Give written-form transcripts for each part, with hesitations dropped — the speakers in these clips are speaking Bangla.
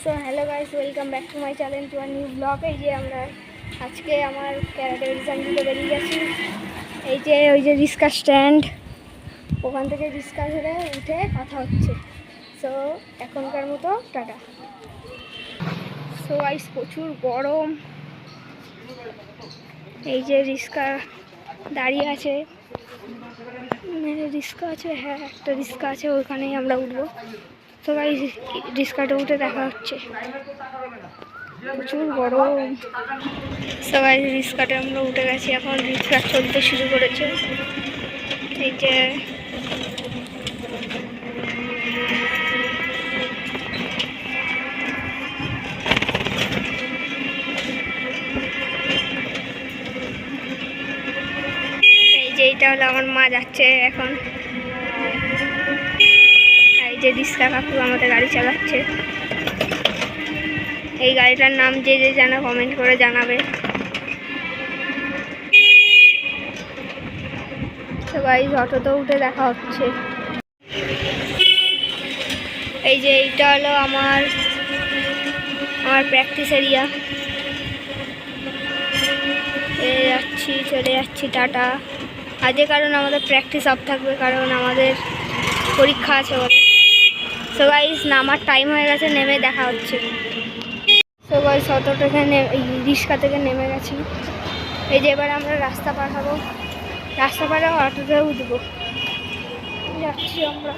So hello guys, welcome back to my channel to our new vlog. এই যে আমরা আজকে আমার ক্যারাটে এক্সাম দিতে বেরিয়ে গেছি। এই যে ওই যে রিস্কা স্ট্যান্ড, ওখান থেকে রিস্কা ধরে উঠে কথা হচ্ছে। সো এখনকার মতো টাটা। সো গাইস প্রচুর গরম। এই যে রিস্কা দাঁড়িয়ে আছে, রিস্কা আছে, হ্যাঁ একটা রিস্কা আছে, ওখানেই আমরা উঠবো। তো গাইস রিস্কাটা উঠে দেখা হচ্ছে, প্রচুর গরম। তো গাইস রিস্কাতে আমরা উঠে গেছি, এখন রিস্কা চলতে শুরু করেছে। এই যে এইটা হলো আমার মা যাচ্ছে এখন। এই যে রিস্কা কাকু আমাদের গাড়ি চালাচ্ছে। এই গাড়িটার নাম যে যে জানা কমেন্ট করে জানাবে। তো গাইস অটোতে উঠে দেখা হচ্ছে। এই যে এইটা হলো আমার প্র্যাকটিস এরিয়া। চলে যাচ্ছি টাটা। আজকে কারণ আমাদের প্র্যাকটিস অফ থাকবে, কারণ আমাদের পরীক্ষা আছে বলে। সো গাইস নামার টাইম হয়ে গেছে, নেমে দেখা হচ্ছে। সো গাইস অটো থেকে রিক্সা থেকে নেমে গেছি। এই যে এবার আমরা রাস্তা পার হবো, রাস্তা পারে অটোতে উঠবো। যাচ্ছি আমরা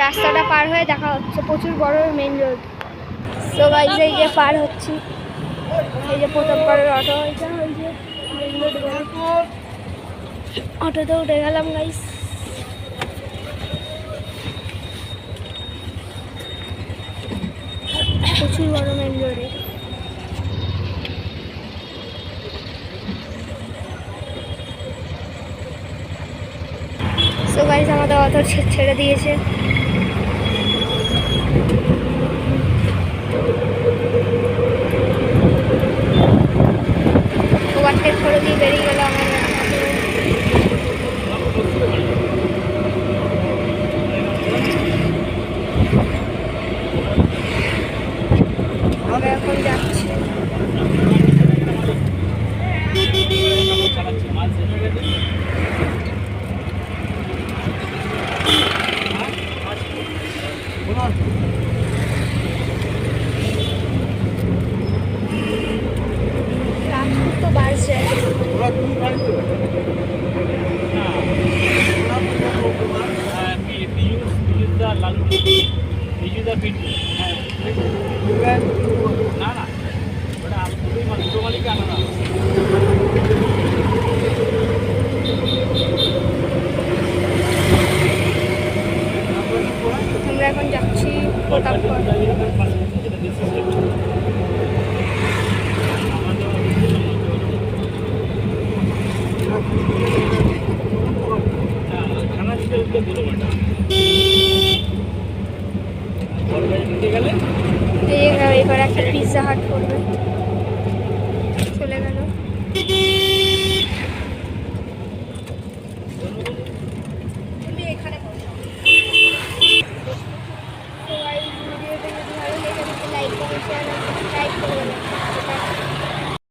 রাস্তাটা পার হয়ে দেখা হচ্ছে, প্রচুর বড় মেইন রোড। সো গাইস এই যে পার হচ্ছি, এই যে প্রথম পারের অটো, এটা ওই যে মেইন রোড, অটোতে উঠে গেলাম গাইস। প্রচুর বড় মেইন রোডে। সো গাইস আমাদের অটো ছেড়ে দিয়েছে। ওভারটেক করে দিয়ে বেরিয়ে গেল আমরা এখন যাচ্ছি। রাজপুত তো বাড়ছে। আমরা এখন যাচ্ছি প্রতাপগড়। এবার একটা পিৎজা হাট করবে।